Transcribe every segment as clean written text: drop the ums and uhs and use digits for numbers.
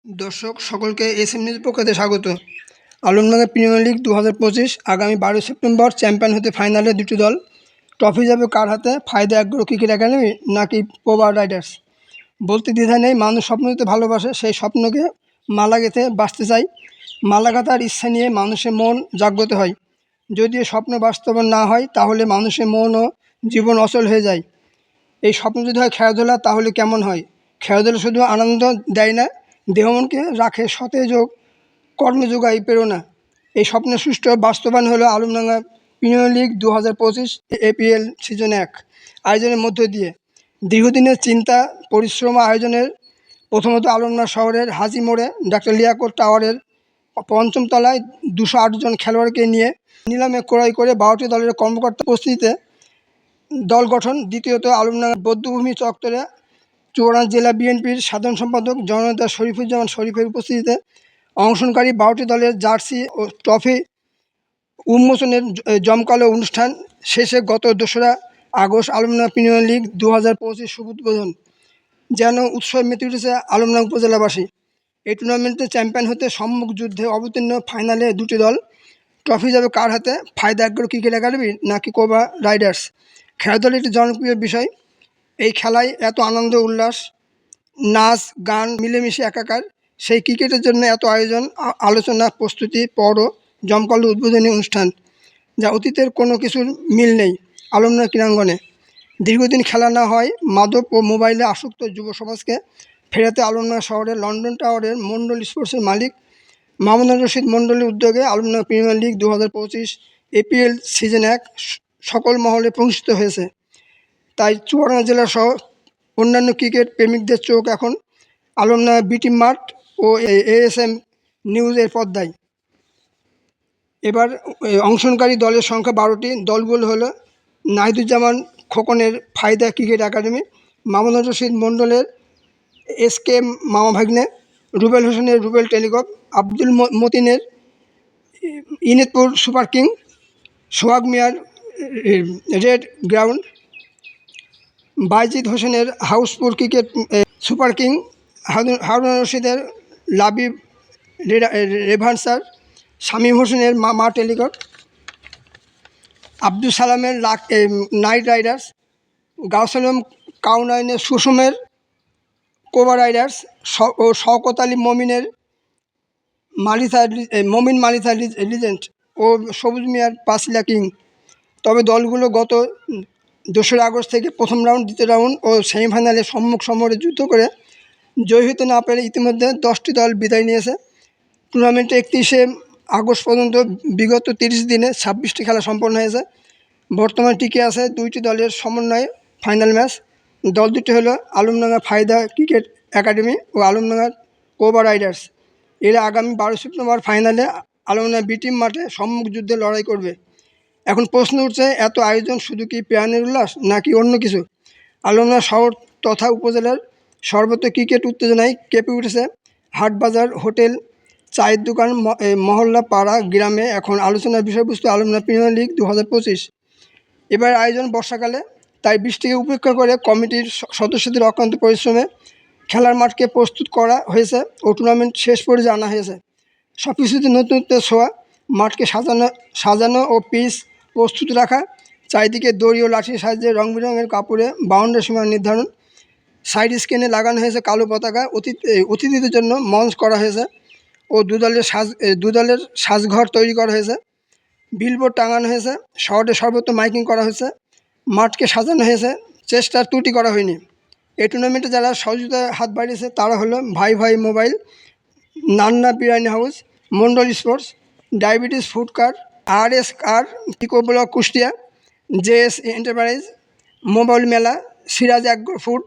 দর্শক সকলকে SM news পক্ষতে স্বাগত। আলমডাঙ্গা প্রিমিয়ার লিগ 2025 আগামী 12 সেপ্টেম্বর চ্যাম্পিয়ন হতে ফাইনালে দুটি দল। ট্রফি যাবে কার হাতে? ফায়দা অ্যাগ্রো ক্রিকেট একাডেমি নাকি পোবা রাইডার্স? বলতে দ্বিধা নেই, মানুষ স্বপ্ন দিতে ভালোবাসে, সেই স্বপ্নকে মালা গেঁথে বাঁচতে চাই। মালা গাঁথার ইচ্ছা নিয়ে মানুষের মন জাগ্রত হয়। যদি এ স্বপ্ন বাস্তবায়ন না হয় তাহলে মানুষের মন ও জীবন অচল হয়ে যায়। এই স্বপ্ন যদি হয় খেলাধুলা, তাহলে কেমন হয়? খেলাধুলা শুধু আনন্দ দেয় না, দেহমনকে রাখে সতেজ ও কর্মে যোগায় প্রেরণা। এই স্বপ্নের সুষ্ঠু বাস্তবায়ন হলো Alamdanga premier league 2025 APL season 1 আয়োজনের মধ্য দিয়ে। দীর্ঘদিনের চিন্তা পরিশ্রম আয়োজনের প্রথমত আলমডাঙ্গা শহরের হাজি মোড়ে ডাক্তার লিয়াকত টাওয়ারের পঞ্চম তলায় 208 জন খেলোয়াড়কে নিয়ে নিলামে ক্রয় করে 12টি দলের কর্মকর্তা উপস্থিতিতে দল গঠন। দ্বিতীয়ত আলমডাঙ্গা বৌদ্ধভূমি চত্বরে চুয়াডাঙ্গা জেলা বিএনপির সাধারণ সম্পাদক জননেতা শরীফুজ্জামান শরীফের উপস্থিতিতে অংশগ্রহণকারী 12টি দলের জার্সি ও ট্রফি উন্মোচনের জমকালো অনুষ্ঠান শেষে গত 2রা আগস্ট আলমডাঙ্গা প্রিমিয়ার লিগ 2025 শুভ উদ্বোধন। যেন উৎসব মেতে উঠেছে আলমডাঙ্গা উপজেলাবাসী। এই টুর্নামেন্টে চ্যাম্পিয়ন হতে সম্মুখ যুদ্ধে অবতীর্ণ ফাইনালে দুটি দল। ট্রফি যাবে কার হাতে? ফায়দা অ্যাগ্রো ক্রিকেট একাডেমি নাকি কোবা রাইডার্স? খেলাধুলা একটি জনপ্রিয় বিষয়। এই খেলায় এত আনন্দ উল্লাস, নাচ গান মিলেমিশে একাকার। সেই ক্রিকেটের জন্য এত আয়োজন, আলোচনা, প্রস্তুতি, পরও জমকালো উদ্বোধনী অনুষ্ঠান, যা অতীতের কোনো কিছুর মিল নেই আলমডাঙ্গা ক্রীড়াঙ্গনে। দীর্ঘদিন খেলা না হয় মাদক ও মোবাইলে আসক্ত যুব সমাজকে ফেরাতে আলমডাঙ্গা শহরের লন্ডন টাওয়ারের মণ্ডল স্পোর্টসের মালিক মামুনুর রশিদ মণ্ডলের উদ্যোগে Alamdanga premier league 2025 APL season 1 সকল মহলে প্রতিষ্ঠিত হয়েছে। তাই চুয়াডাঙ্গা জেলা সহ অন্যান্য ক্রিকেট প্রেমিকদের চোখ এখন আলমডাঙ্গা বিটি মাঠ ও এএসএম নিউজের পর্দায়। এবার অংশগ্রহণকারী দলের সংখ্যা 12টি। দলগুলো হলো নাহিদুজ্জামান খোকনের ফায়দা ক্রিকেট একাডেমি, মামুনুর রশিদ মণ্ডলের এসকে মামা ভাগ্নে, রুবেল হোসেনের রুবেল টেলিকম, আব্দুল মতিনের ইনেতপুর সুপার কিং, সোহাগ মিয়ার রেড গ্রাউন্ড, বাইজিদ হোসেনের Hauspur cricket super king, Harun রশিদের লাবিব রেভান্সার, শামীম হোসেনের মা টেলিকট, আব্দুল সালামের নাইট রাইডার্স, গাউসালম কাউনাইনের সুষমের কোবা রাইডার্স ও শওকত আলী মমিন মালিথা লিজেন্ড ও সবুজ মিয়ার পাসিলা কিং। তবে দলগুলো গত 2রা আগস্ট থেকে প্রথম রাউন্ড, দ্বিতীয় রাউন্ড ও সেমিফাইনালে সম্মুখ সমরে যুদ্ধ করে জয়ী হতে না পেরে ইতিমধ্যে 10টি দল বিদায় নিয়েছে। টুর্নামেন্টে 31শে আগস্ট পর্যন্ত বিগত 30 দিনে 26টি খেলা সম্পন্ন হয়েছে। বর্তমানে টিকে আছে 2টি দলের সমন্বয়ে ফাইনাল ম্যাচ। দল দুটি হলো আলমডাঙ্গা ফায়দা ক্রিকেট একাডেমি ও আলমডাঙ্গা কোবা রাইডার্স। এরা আগামী 12 সেপ্টেম্বর ফাইনালে আলমডাঙ্গা বিটি মাঠে সম্মুখ যুদ্ধে লড়াই করবে। এখন প্রশ্ন উঠছে, এত আয়োজন শুধু কি প্রাণের উল্লাস নাকি অন্য কিছু? আলমডাঙ্গা শহর তথা উপজেলার সর্বত্র ক্রিকেট উত্তেজনায় কেঁপে উঠেছে। হাট বাজার, হোটেল, চায়ের দোকান, মহল্লা, পাড়া, গ্রামে এখন আলোচনার বিষয়বস্তু আলমডাঙ্গা প্রিমিয়ার লিগ 2025। এবার আয়োজন বর্ষাকালে, তাই বৃষ্টিকে উপেক্ষা করে কমিটির সদস্যদের অক্লান্ত পরিশ্রমে খেলার মাঠকে প্রস্তুত করা হয়েছে ও টুর্নামেন্ট শেষ পর্যায়ে আনা হয়েছে। সব কিছুতে নতুনত্বের ছোঁয়া। মাঠকে সাজানো ও পিচ প্রস্তুত রাখা, চারিদিকে দড়ি ও লাঠির সাহায্যে রং বেরঙের কাপড়ে বাউন্ডারি সীমা নির্ধারণ, সাইড স্ক্রিনে লাগানো হয়েছে কালো পতাকা, অতিথিদের জন্য মঞ্চ করা হয়েছে ও দুদলের সাজঘর তৈরি করা হয়েছে, বিলবোর্ড টাঙানো হয়েছে, শহরে সর্বত্র মাইকিং করা হয়েছে, মাঠকে সাজানো হয়েছে, চেষ্টার ত্রুটি করা হয়নি। এই টুর্নামেন্টে যারা সহযোগিতায় হাত বাড়িয়েছে তারা হলো Bhai Bhai mobile, Nanna biryani house, Mondal sports, diabetes food cart, RSR eco block Kushtia, JS enterprise, mobile Mela, Siraj agro food,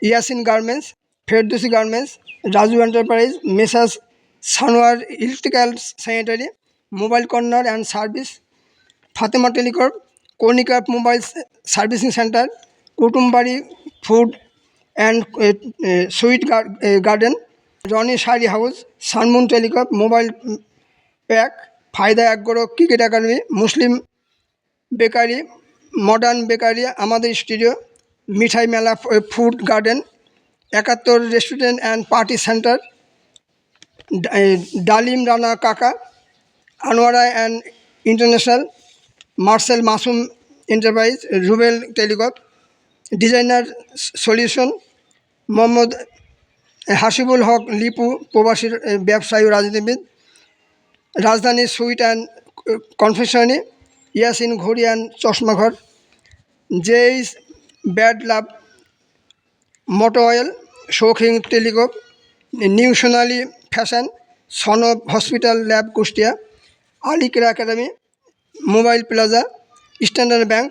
Yasin garments, Ferdousi garments, Raju enterprise, messrs Sanowar electrical sanitary, mobile corner and service, Fatema telecom, Karnika mobile servicing centre, Kutumbari food and sweet garden, Roni sari house, sun moon telecom, mobile pack, Fayda agro cricket academy, মুসলিম bakery, modern bakery, আমাদের studio, Mithai Mela food garden, 71 restaurant and party centre, Dalim Rana Kaka, Anowara and international, Marcel Masum enterprise, Rubel telecom, designer solution, Mohammad Hasibul Haque Lipu প্রবাসী ব্যবসায়ী ও রাজনীতিবিদ, Rajdhani sweet and confectionery, Yasin ঘড়িয়ান চশমাঘর, জেইস bad love moto oil, Shoukhin telecom, new Sonali fashion, সনব হসপিটাল ল্যাব কুষ্টিয়া, আলিকরা academy, mobile plaza, standard bank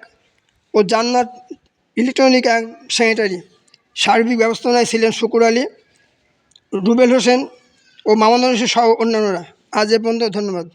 ও জান্নাত ইলেকট্রনিক অ্যান্ড স্যানিটারি। সার্বিক ব্যবস্থাপনায় ছিলেন শুকুর আলী, রুবেল হোসেন ও মামুনুর রশিদ সহ অন্যান্যরা। আজ এ পর্যন্ত, ধন্যবাদ।